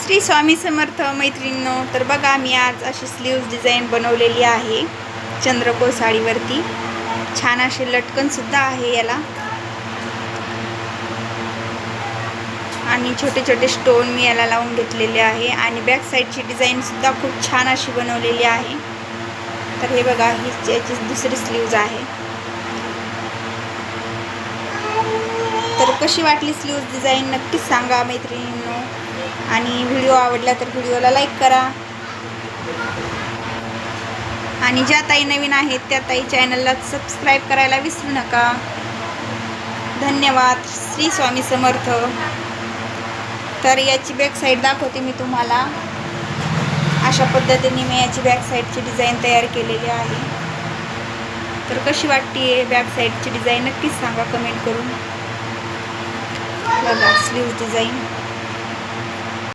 श्री स्वामी समर्थ मैत्रिणींनो, तर बघा मी आज अशी स्लीव्ज डिझाईन बनवलेली आहे चंद्रकोर साडीवरती. छान असे लटकन सुद्धा आहे याला आणि छोटे छोटे स्टोन मी याला लावून घेतलेले आहे आणि बॅक साईडची डिझाईन सुद्धा खूप छान अशी बनवलेली आहे. तर हे बघा, ही याची दुसरी स्लीव्ज आहे. तर कशी वाटली स्लीव्ज डिझाईन नक्कीच सांगा मैत्रिणींनो, आणि व्हिडिओ आवडला तर व्हिडिओला लाईक करा. आणि ज्या ताई नवीन आहेत त्या ताई चॅनलला सबस्क्राईब करायला विसरू नका. धन्यवाद. श्री स्वामी समर्थ. तर याची बॅक साईड दाखवते मी तुम्हाला. अशा पद्धतीने मी याची बॅक साईडची डिझाईन तयार केलेली आहे. तर कशी वाटते बॅक साईडची डिझाईन नक्कीच सांगा कमेंट करून. बघा स्लीव्ज डिझाईन.